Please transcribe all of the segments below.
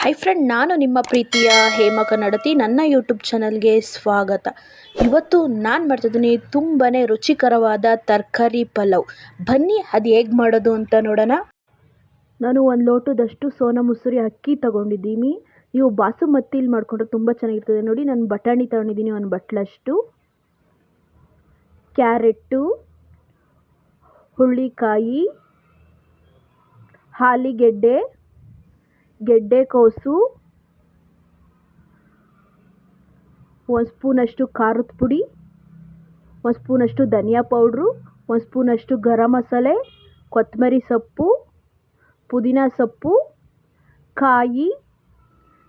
Hi friend, ನಾನು ನಿಮ್ಮ ಪ್ರೀತಿಯ ಹೇಮ ಕನ್ನಡತಿ. ನನ್ನ ಯೂಟ್ಯೂಬ್ ಚಾನಲ್ಗೆ ಸ್ವಾಗತ. ಇವತ್ತು ನಾನು ಮಾಡ್ತಿದ್ದೀನಿ ತುಂಬಾ ರುಚಿಕರವಾದ ತರಕಾರಿ ಪಲಾವ್. ಬನ್ನಿ ಅದು ಹೇಗೆ ಮಾಡೋದು ಅಂತ ನೋಡೋಣ. ನಾನು ಒಂದು ಲೋಟದಷ್ಟು ಸೋನಾ ಮಸೂರಿ ಅಕ್ಕಿ ತಗೊಂಡಿದ್ದೀನಿ. ನೀವು ಬಾಸುಮತಿಲಿ ಮಾಡಿಕೊಂಡ್ರೆ ತುಂಬ ಚೆನ್ನಾಗಿರ್ತದೆ. ನೋಡಿ, ನಾನು ಬಟಾಣಿ ತಗೊಂಡಿದ್ದೀನಿ ಒಂದು ಬಟ್ಲಷ್ಟು, ಕ್ಯಾರೆಟು, ಹುಳ್ಳಿಕಾಯಿ, ಆಲೂಗೆಡ್ಡೆ, ಗೆಡ್ಡೆಕೋಸು, ಒಂದು ಸ್ಪೂನಷ್ಟು ಖಾರದ ಪುಡಿ, ಒಂದು ಸ್ಪೂನಷ್ಟು ಧನಿಯಾ ಪೌಡ್ರು, ಒಂದು ಸ್ಪೂನಷ್ಟು ಗರಂ ಮಸಾಲೆ, ಕೊತ್ತಂಬರಿ ಸೊಪ್ಪು, ಪುದೀನ ಸೊಪ್ಪು, ಕಾಯಿ,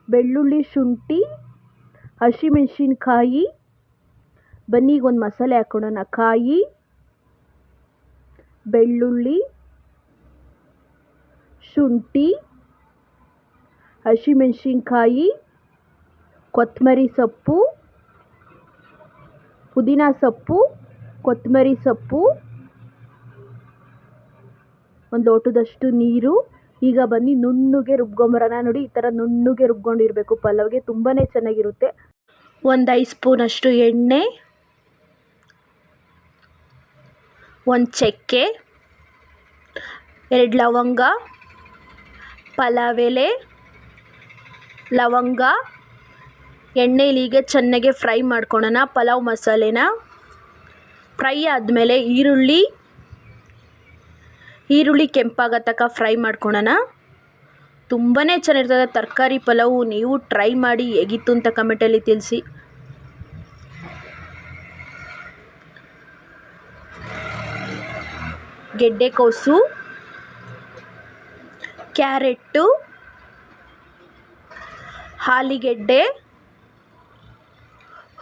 ಬೆಳ್ಳುಳ್ಳಿ, ಶುಂಠಿ, ಹಸಿಮೆಣಸಿನ್ಕಾಯಿ. ಬನ್ನಿ ಈಗ ಒಂದು ಮಸಾಲೆ ಹಾಕ್ಕೊಳ್ಳೋಣ. ಕಾಯಿ, ಬೆಳ್ಳುಳ್ಳಿ, ಶುಂಠಿ, ಹಸಿಮೆಣಸಿನ್ಕಾಯಿ, ಕೊತ್ತಂಬರಿ ಸೊಪ್ಪು, ಪುದೀನ ಸೊಪ್ಪು, ಕೊತ್ತಂಬರಿ ಸೊಪ್ಪು, ಒಂದು ಲೋಟದಷ್ಟು ನೀರು. ಈಗ ಬನ್ನಿ ನುಣ್ಣಗೆ ರುಬ್ಕೊಂಬರೋಣ. ನೋಡಿ, ಈ ಥರ ನುಣ್ಣಗೆ ರುಬ್ಕೊಂಡಿರಬೇಕು. ಪಲಾವ್ಗೆ ತುಂಬಾ ಚೆನ್ನಾಗಿರುತ್ತೆ. ಒಂದು 5 ಸ್ಪೂನಷ್ಟು ಎಣ್ಣೆ, ಒಂದು ಚಕ್ಕೆ, 2 ಲವಂಗ, ಪಲಾವ್ ಎಲೆ, ಲವಂಗ. ಎಣ್ಣೆಲಿಗೆ ಚೆನ್ನಾಗೆ ಫ್ರೈ ಮಾಡ್ಕೊಳ್ಳೋಣ. ಪಲಾವ್ ಮಸಾಲೆನ ಫ್ರೈ ಆದಮೇಲೆ ಈರುಳ್ಳಿ ಕೆಂಪಾಗೋ ತನಕ ಫ್ರೈ ಮಾಡ್ಕೊಳ್ಳೋಣ. ತುಂಬಾ ಚೆನ್ನಾಗಿರ್ತದೆ ತರಕಾರಿ ಪಲಾವು. ನೀವು ಟ್ರೈ ಮಾಡಿ ಹೇಗಿತ್ತು ಅಂತ ಕಮೆಂಟಲ್ಲಿ ತಿಳಿಸಿ. ಗೆಡ್ಡೆಕೋಸು, ಕ್ಯಾರೆಟು, ಆಲೂಗೆಡ್ಡೆ,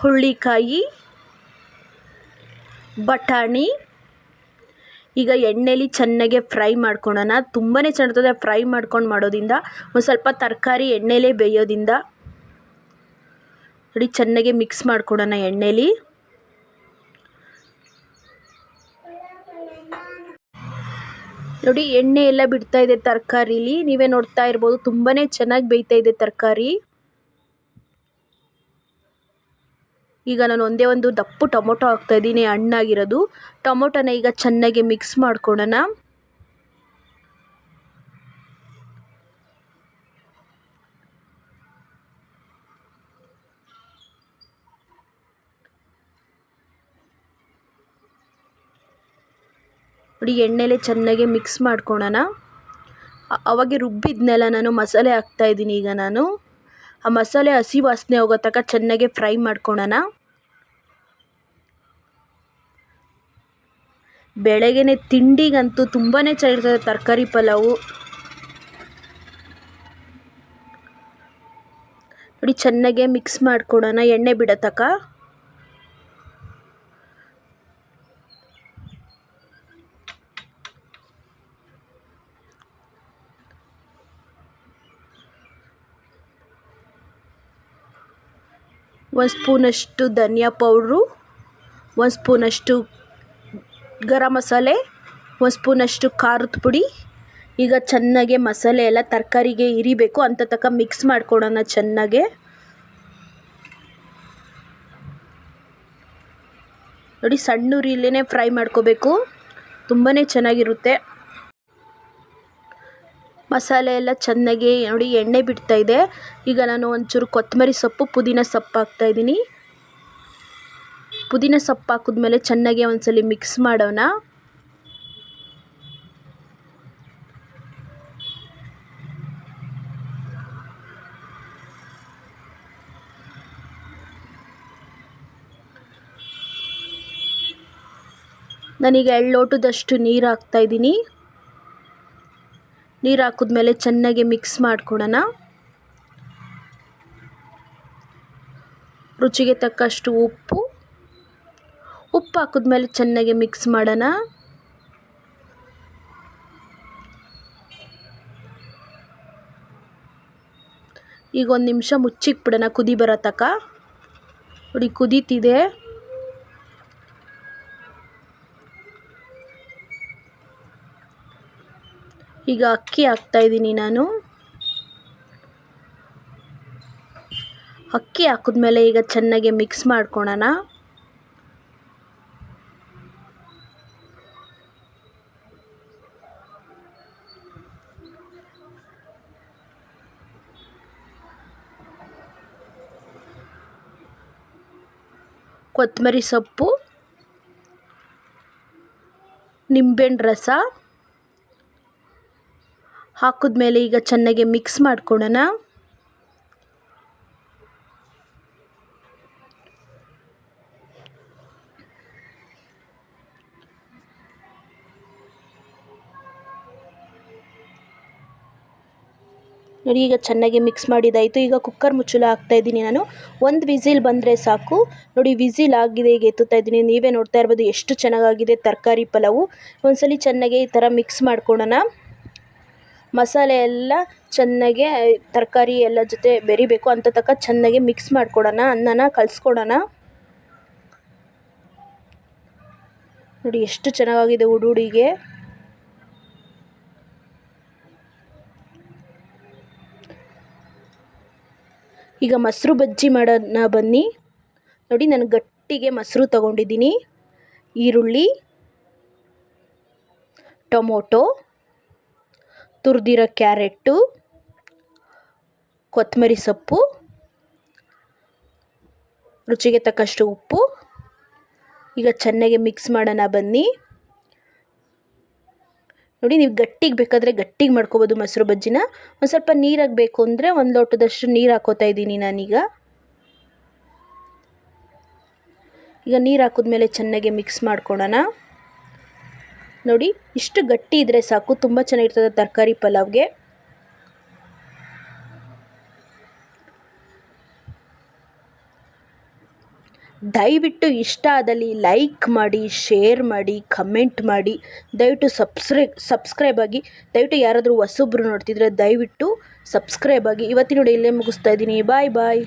ಹುಳ್ಳಿಕಾಯಿ, ಬಟಾಣಿ. ಈಗ ಎಣ್ಣೆಲಿ ಚೆನ್ನಾಗೆ ಫ್ರೈ ಮಾಡ್ಕೊಳ್ಳೋಣ. ತುಂಬಾ ಚೆನ್ನಾಗಿರ್ತದೆ ಫ್ರೈ ಮಾಡ್ಕೊಂಡು ಮಾಡೋದ್ರಿಂದ. ಒಂದು ಸ್ವಲ್ಪ ತರಕಾರಿ ಎಣ್ಣೆಲೇ ಬೇಯೋದ್ರಿಂದ. ನೋಡಿ, ಚೆನ್ನಾಗೆ ಮಿಕ್ಸ್ ಮಾಡ್ಕೊಳ್ಳೋಣ ಎಣ್ಣೆಲಿ. ನೋಡಿ, ಎಣ್ಣೆ ಎಲ್ಲ ಬಿಡ್ತಾ ಇದೆ ತರಕಾರಿಲಿ. ನೀವೇ ನೋಡ್ತಾ ಇರ್ಬೋದು, ತುಂಬಾ ಚೆನ್ನಾಗಿ ಬೇಯ್ತಾ ಇದೆ ತರಕಾರಿ. ಈಗ ನಾನು ಒಂದೇ ಒಂದು ದಪ್ಪು ಟೊಮೊಟೊ ಹಾಕ್ತಾಯಿದ್ದೀನಿ, ಹಣ್ಣಾಗಿರೋದು. ಟೊಮೊಟೊನ ಈಗ ಚೆನ್ನಾಗಿ ಮಿಕ್ಸ್ ಮಾಡ್ಕೊಳ್ಳೋಣ. ನೋಡಿ, ಎಣ್ಣೆಲೆ ಚೆನ್ನಾಗಿ ಮಿಕ್ಸ್ ಮಾಡ್ಕೊಳ್ಳೋಣ. ಅವಾಗೆ ರುಬ್ಬಿದ್ನೆಲ್ಲ ನಾನು ಮಸಾಲೆ ಹಾಕ್ತಾಯಿದ್ದೀನಿ. ಈಗ ನಾನು ಆ ಮಸಾಲೆ ಹಸಿ ವಾಸನೆ ಹೋಗೋ ತನಕ ಚೆನ್ನಾಗೆ ಫ್ರೈ ಮಾಡ್ಕೊಳ್ಳೋಣ. ಬೆಳಗ್ಗೆನೆ ತಿಂಡಿಗಂತೂ ತುಂಬಾ ಚೆನ್ನಾಗಿರ್ತದೆ ತರಕಾರಿ ಪಲಾವು. ನೋಡಿ, ಚೆನ್ನಾಗೆ ಮಿಕ್ಸ್ ಮಾಡ್ಕೊಳ್ಳೋಣ ಎಣ್ಣೆ ಬಿಡೋ ತನಕ. ಒಂದು ಸ್ಪೂನಷ್ಟು ಧನಿಯಾ ಪೌಡ್ರು, ಒಂದು ಸ್ಪೂನಷ್ಟು ಗರಂ ಮಸಾಲೆ, ಒಂದು ಸ್ಪೂನಷ್ಟು ಖಾರದ ಪುಡಿ. ಈಗ ಚೆನ್ನಾಗೆ ಮಸಾಲೆ ಎಲ್ಲ ತರಕಾರಿಗೆ ಇರಿಬೇಕು ಅಂತ ತನಕ ಮಿಕ್ಸ್ ಮಾಡ್ಕೊಳ್ಳೋಣ ಚೆನ್ನಾಗೆ. ನೋಡಿ, ಸಣ್ಣ ಉರಿಲೇ ಫ್ರೈ ಮಾಡ್ಕೋಬೇಕು. ತುಂಬಾ ಚೆನ್ನಾಗಿರುತ್ತೆ. ಮಸಾಲೆ ಎಲ್ಲ ಚೆನ್ನಾಗಿ ನೋಡಿ ಎಣ್ಣೆ ಬಿಡ್ತಾ ಇದೆ. ಈಗ ನಾನು ಒಂಚೂರು ಕೊತ್ತಂಬರಿ ಸೊಪ್ಪು, ಪುದೀನ ಸೊಪ್ಪು ಹಾಕ್ತಾಯಿದ್ದೀನಿ. ಪುದೀನ ಸೊಪ್ಪು ಹಾಕಿದ್ಮೇಲೆ ಚೆನ್ನಾಗಿ ಒಂದ್ಸಲಿ ಮಿಕ್ಸ್ ಮಾಡೋಣ. ನಾನೀಗ 2 ಲೋಟದಷ್ಟು ನೀರು ಹಾಕ್ತಾಯಿದ್ದೀನಿ. ನೀರು ಹಾಕಿದ್ಮೇಲೆ ಚೆನ್ನಾಗಿ ಮಿಕ್ಸ್ ಮಾಡ್ಕೊಳ್ಳೋಣ. ರುಚಿಗೆ ತಕ್ಕಷ್ಟು ಉಪ್ಪು ಹಾಕಿದ್ಮೇಲೆ ಚೆನ್ನಾಗಿ ಮಿಕ್ಸ್ ಮಾಡೋಣ. ಈಗ 1 ನಿಮಿಷ ಮುಚ್ಚಿಕ್ಬಿಡೋಣ ಕುದಿ ಬರೋ ತನಕ. ನೋಡಿ, ಕುದೀತಿದೆ. ಈಗ ಅಕ್ಕಿ ಹಾಕ್ತಾಯಿದ್ದೀನಿ ನಾನು. ಅಕ್ಕಿ ಹಾಕಿದ್ಮೇಲೆ ಈಗ ಚೆನ್ನಾಗಿ ಮಿಕ್ಸ್ ಮಾಡ್ಕೊಳೋಣ. ಕೊತ್ತಂಬರಿ ಸೊಪ್ಪು, ನಿಂಬೆಹಣ್ಣು ರಸ ಹಾಕಿದ್ಮೇಲೆ ಈಗ ಚೆನ್ನಾಗಿ ಮಿಕ್ಸ್ ಮಾಡ್ಕೊಳ್ಳೋಣ. ನೋಡಿ ಈಗ ಚೆನ್ನಾಗಿ ಮಿಕ್ಸ್ ಮಾಡಿದ್ದಾಯಿತು. ಈಗ ಕುಕ್ಕರ್ ಮುಚ್ಚಳ ಹಾಕ್ತಾಯಿದ್ದೀನಿ ನಾನು. ಒಂದು ವಿಸಿಲ್ ಬಂದರೆ ಸಾಕು. ನೋಡಿ ವಿಸಿಲ್ ಆಗಿದೆ, ಈಗ ಎತ್ತುತ್ತಾ ಇದ್ದೀನಿ. ನೀವೇ ನೋಡ್ತಾ ಇರ್ಬೋದು ಎಷ್ಟು ಚೆನ್ನಾಗಾಗಿದೆ ತರಕಾರಿ ಪಲಾವು. ಒಂದ್ಸಲಿ ಚೆನ್ನಾಗಿ ಈ ಥರ ಮಿಕ್ಸ್ ಮಾಡ್ಕೊಳ್ಳೋಣ. ಮಸಾಲೆ ಎಲ್ಲ ಚೆನ್ನಾಗೆ ತರಕಾರಿ ಎಲ್ಲ ಜೊತೆ ಬೆರಿಬೇಕು ಅಂತ ತನಕ ಚೆನ್ನಾಗಿ ಮಿಕ್ಸ್ ಮಾಡ್ಕೊಳೋಣ. ಅನ್ನನ ಕಲಿಸ್ಕೊಳೋಣ. ನೋಡಿ ಎಷ್ಟು ಚೆನ್ನಾಗಿದೆ ಹುಡುಡಿಗೆ. ಈಗ ಮೊಸರು ಬಜ್ಜಿ ಮಾಡೋಣ ಬನ್ನಿ. ನೋಡಿ ನಾನು ಗಟ್ಟಿಗೆ ಮೊಸರು ತಗೊಂಡಿದ್ದೀನಿ. ಈರುಳ್ಳಿ, ಟೊಮೊಟೊ, ತುರಿದಿರೋ ಕ್ಯಾರೆಟು, ಕೊತ್ತಂಬರಿ ಸೊಪ್ಪು, ರುಚಿಗೆ ತಕ್ಕಷ್ಟು ಉಪ್ಪು. ಈಗ ಚೆನ್ನಾಗಿ ಮಿಕ್ಸ್ ಮಾಡೋಣ ಬನ್ನಿ. ನೋಡಿ ನೀವು ಗಟ್ಟಿಗೆ ಬೇಕಾದರೆ ಗಟ್ಟಿಗೆ ಮಾಡ್ಕೊಬೋದು ಮೊಸರು ಬಜ್ಜಿನ. ಒಂದು ಸ್ವಲ್ಪ ನೀರಾಗಿ ಬೇಕು ಅಂದರೆ ಒಂದು ಲೋಟದಷ್ಟು ನೀರು ಹಾಕೋತಾ ಇದ್ದೀನಿ ನಾನೀಗ. ಈಗ ನೀರು ಹಾಕಿದ್ಮೇಲೆ ಚೆನ್ನಾಗಿ ಮಿಕ್ಸ್ ಮಾಡ್ಕೊಳ್ಳೋಣ. ನೋಡಿ ಇಷ್ಟು ಗಟ್ಟಿ ಇದ್ದರೆ ಸಾಕು, ತುಂಬ ಚೆನ್ನಾಗಿರ್ತದೆ ತರಕಾರಿ ಪಲಾವ್ಗೆ. ದಯವಿಟ್ಟು ಇಷ್ಟ ಆದಲ್ಲಿ ಲೈಕ್ ಮಾಡಿ, ಶೇರ್ ಮಾಡಿ, ಕಮೆಂಟ್ ಮಾಡಿ. ದಯವಿಟ್ಟು ಸಬ್ಸ್ಕ್ರೈಬ್ ಆಗಿ. ದಯವಿಟ್ಟು ಯಾರಾದರೂ ಹೊಸಬ್ರು ನೋಡ್ತಿದ್ರೆ ದಯವಿಟ್ಟು ಸಬ್ಸ್ಕ್ರೈಬ್ ಆಗಿ. ಇವತ್ತಿನ ನೋಡಿ ಇಲ್ಲೇ ಮುಗಿಸ್ತಾ ಇದ್ದೀನಿ. ಬಾಯ್ ಬಾಯ್.